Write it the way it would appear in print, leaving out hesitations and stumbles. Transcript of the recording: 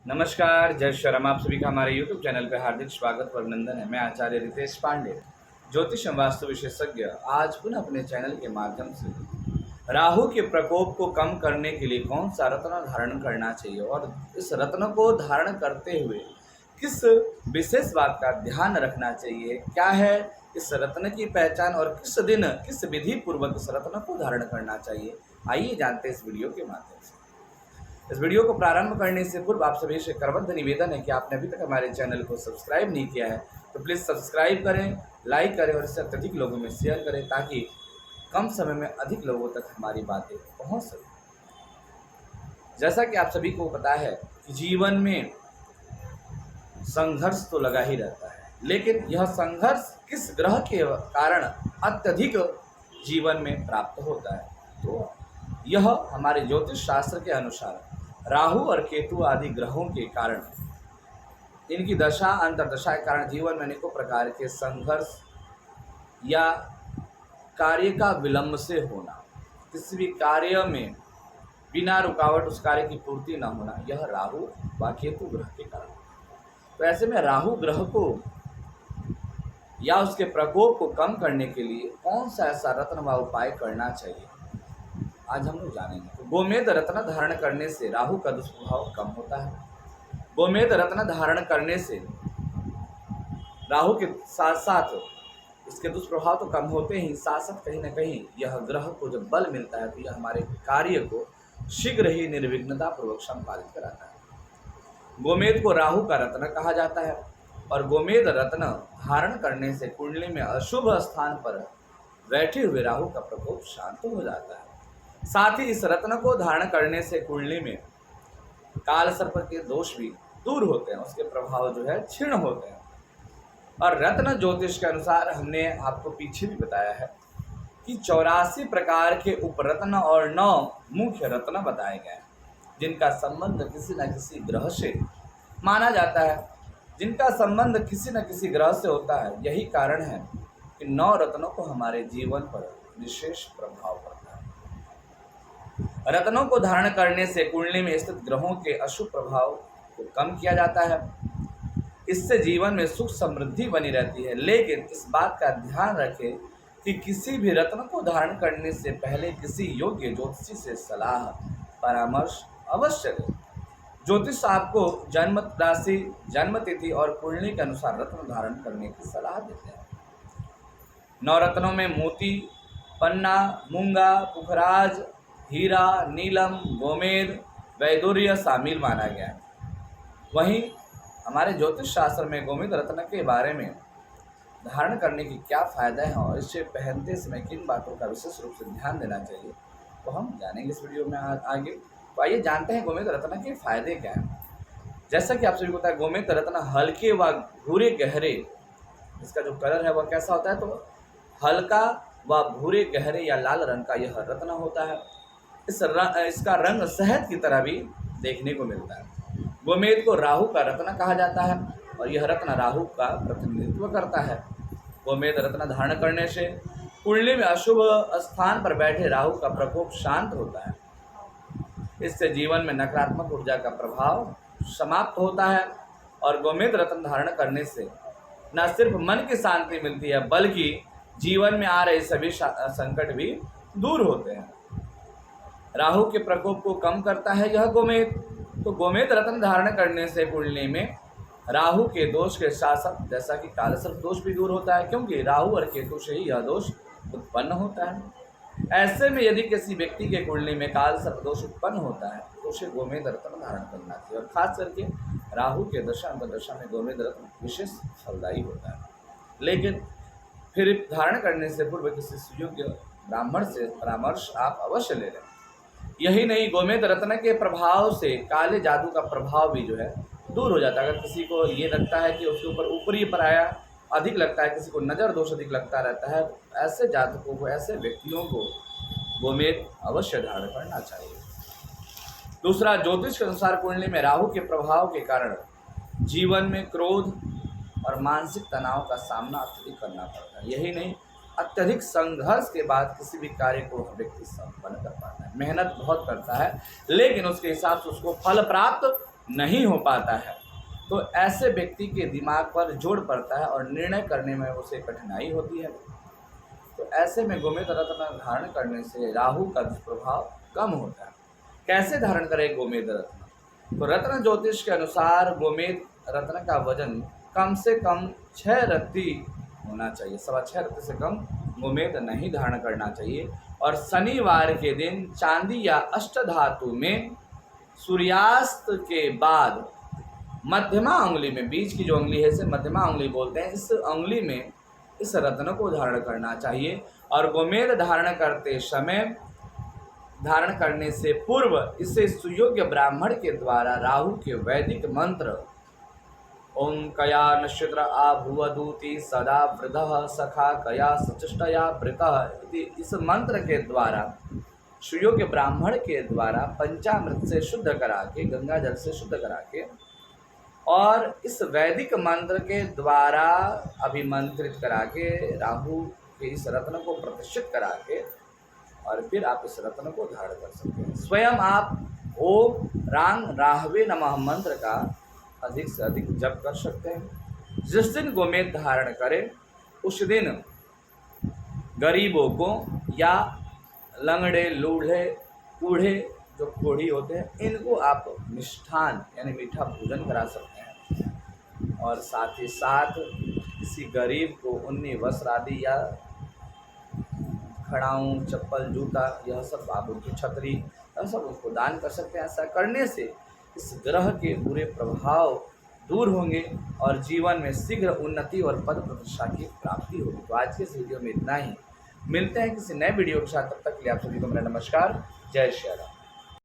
नमस्कार, जय श्री राम। आप सभी का हमारे YouTube चैनल पर हार्दिक स्वागत और अभिनंदन है। मैं आचार्य रितेश पांडे, ज्योतिष एवं वास्तु विशेषज्ञ, आज पुनः अपने चैनल के माध्यम से राहु के प्रकोप को कम करने के लिए कौन सा रत्न धारण करना चाहिए और इस रत्न को धारण करते हुए किस विशेष बात का ध्यान रखना चाहिए, क्या है इस रत्न की पहचान और किस दिन किस विधि पूर्वक इस रत्न को धारण करना चाहिए, आइए जानते हैं इस वीडियो के माध्यम से। इस वीडियो को प्रारंभ करने से पूर्व आप सभी से करबद्ध निवेदन है कि आपने अभी तक हमारे चैनल को सब्सक्राइब नहीं किया है तो प्लीज़ सब्सक्राइब करें, लाइक करें और इससे अत्यधिक लोगों में शेयर करें ताकि कम समय में अधिक लोगों तक हमारी बातें पहुंच सकें। जैसा कि आप सभी को पता है कि जीवन में संघर्ष तो लगा ही रहता है, लेकिन यह संघर्ष किस ग्रह के कारण अत्यधिक जीवन में प्राप्त होता है, तो यह हमारे ज्योतिष शास्त्र के अनुसार राहु और केतु आदि ग्रहों के कारण, इनकी दशा अंतर्दशा के कारण जीवन में अनेकों प्रकार के संघर्ष या कार्य का विलंब से होना, किसी भी कार्य में बिना रुकावट उस कार्य की पूर्ति न होना, यह राहु व केतु ग्रह के कारण। तो ऐसे में राहु ग्रह को या उसके प्रकोप को कम करने के लिए कौन सा ऐसा रत्न व उपाय करना चाहिए, आज हम लोग जानेंगे। तो गोमेद रत्न धारण करने से राहु का दुष्प्रभाव कम होता है। गोमेद रत्न धारण करने से राहु के साथ साथ इसके दुष्प्रभाव तो कम होते ही, साथ साथ कहीं ना कहीं यह ग्रह को जब बल मिलता है तो यह हमारे कार्य को शीघ्र ही निर्विघ्नता पूर्वक संपादित कराता है। गोमेद को राहु का रत्न कहा जाता है और गोमेद रत्न धारण करने से कुंडली में अशुभ स्थान पर बैठे हुए राहु का प्रकोप शांत हो जाता है। साथ ही इस रत्न को धारण करने से कुंडली में काल सर्प के दोष भी दूर होते हैं, उसके प्रभाव जो है क्षीण होते हैं। और रत्न ज्योतिष के अनुसार हमने आपको पीछे भी बताया है कि 84 प्रकार के उपरत्न और 9 मुख्य रत्न बताए गए हैं, जिनका संबंध किसी न किसी ग्रह से माना जाता है, जिनका संबंध किसी न किसी ग्रह से होता है। यही कारण है कि 9 रत्नों को हमारे जीवन पर विशेष प्रभाव पड़ता है। रत्नों को धारण करने से कुंडली में स्थित ग्रहों के अशुभ प्रभाव को कम किया जाता है। इससे जीवन में सुख समृद्धि बनी रहती है, लेकिन इस बात का ध्यान रखें कि किसी भी रत्न को धारण करने से पहले किसी योग्य ज्योतिषी से सलाह परामर्श अवश्य लें। ज्योतिष आपको जन्म राशि, जन्म तिथि और कुंडली के अनुसार रत्न धारण करने की सलाह देते हैं। 9 रत्नों में मोती, पन्ना, मूंगा, पुखराज, हीरा, नीलम, गोमेद, वैदुर्य शामिल माना गया है। वहीं हमारे ज्योतिष शास्त्र में गोमेद रत्न के बारे में धारण करने की क्या फायदा है और इसे पहनते समय किन बातों का विशेष रूप से ध्यान देना चाहिए, तो हम जानेंगे इस वीडियो में आगे। तो आइए जानते हैं गोमेद रत्न के फायदे क्या हैं। जैसा कि आप सभी को पता है, गोमेद रत्न हल्के व भूरे गहरे, इसका जो कलर है वह कैसा होता है, तो हल्का व भूरे गहरे या लाल रंग का यह रत्न होता है। इसका रंग शहद की तरह भी देखने को मिलता है। गोमेद को राहु का रत्न कहा जाता है और यह रत्न राहु का प्रतिनिधित्व करता है। गोमेद रत्न धारण करने से कुंडली में अशुभ स्थान पर बैठे राहु का प्रकोप शांत होता है। इससे जीवन में नकारात्मक ऊर्जा का प्रभाव समाप्त होता है और गोमेद रत्न धारण करने से न सिर्फ मन की शांति मिलती है, बल्कि जीवन में आ रहे सभी संकट भी दूर होते हैं। राहु के प्रकोप को कम करता है यह गोमेद। तो गोमेद रत्न धारण करने से कुंडली में राहु के दोष के साथ साथ जैसा कि कालसर्प दोष भी दूर होता है, क्योंकि राहु और केतु से ही यह दोष उत्पन्न होता है। ऐसे में यदि किसी व्यक्ति के कुंडली में कालसर्प दोष उत्पन्न होता है तो उसे गोमेद रत्न धारण करना चाहिए और खास करके राहु के दशा अंतर्दशा में गोमेद रत्न विशेष फलदायी होता है। लेकिन फिर धारण करने से पूर्व किसी सुयोग्य ब्राह्मण से परामर्श आप अवश्य ले लें। यही नहीं, गोमेद रत्न के प्रभाव से काले जादू का प्रभाव भी जो है दूर हो जाता है। अगर किसी को ये लगता है कि उसके ऊपर ऊपरी पराया अधिक लगता है, किसी को नज़र दोष अधिक लगता रहता है, तो ऐसे जातकों को, ऐसे व्यक्तियों को गोमेद अवश्य धारण करना चाहिए। दूसरा, ज्योतिष के अनुसार कुंडली में राहु के प्रभाव के कारण जीवन में क्रोध और मानसिक तनाव का सामना अत्यधिक करना पड़ता है। यही नहीं, अत्यधिक संघर्ष के बाद किसी भी कार्य को व्यक्ति संपन्न कर पाता है। मेहनत बहुत करता है, लेकिन उसके हिसाब से उसको फल प्राप्त नहीं हो पाता है तो ऐसे व्यक्ति के दिमाग पर जोर पड़ता है और निर्णय करने में उसे कठिनाई होती है। तो ऐसे में गोमेद रत्न धारण करने से राहु का दुष्प्रभाव कम होता है। कैसे धारण करें गोमेद रत्न? तो रत्न ज्योतिष के अनुसार गोमेद रत्न का वजन कम से कम 6 रत्ती होना चाहिए, 6.25 रत्ती से कम गोमेद नहीं धारण करना चाहिए। और शनिवार के दिन चांदी या अष्टधातु में सूर्यास्त के बाद मध्यमा उंगली में, बीच की जो उंगली है इसे मध्यमा उंगली बोलते हैं, इस उंगली में इस रत्न को धारण करना चाहिए। और गोमेद धारण करने से पूर्व इसे सुयोग्य ब्राह्मण के द्वारा राहु के वैदिक मंत्र ओम कया नक्षत्र आभुवदूति सदा वृधः सखा कया सचष्टया वृतः इस मंत्र के द्वारा सुयोग्य ब्राह्मण के द्वारा पंचामृत से शुद्ध करा के, गंगा जल से शुद्ध करा के और इस वैदिक मंत्र के द्वारा अभिमंत्रित करा के राहु के इस रत्न को प्रतिष्ठित करा के और फिर आप इस रत्न को धारण कर सकते हैं। स्वयं आप ओम रांग राहवे नमः मंत्र का अधिक से अधिक जप कर सकते हैं। जिस दिन गोमेद धारण करें उस दिन गरीबों को या लंगड़े, लूढ़े, बूढ़े जो कोढ़ी होते हैं इनको आप मिष्ठान यानी मीठा भोजन करा सकते हैं। और साथ ही साथ किसी गरीब को उन्नी वस्त्र आदि या खड़ाऊँ, चप्पल, जूता, यह सब आप उनकी छतरी, यह सब उसको दान कर सकते हैं। ऐसा करने से इस ग्रह के बुरे प्रभाव दूर होंगे और जीवन में शीघ्र उन्नति और पद प्रतिष्ठा की प्राप्ति होगी। तो आज के इस वीडियो में इतना ही। मिलते हैं किसी नए वीडियो के साथ, तब तक के लिए आप सभी को मेरा नमस्कार। जय श्री राम।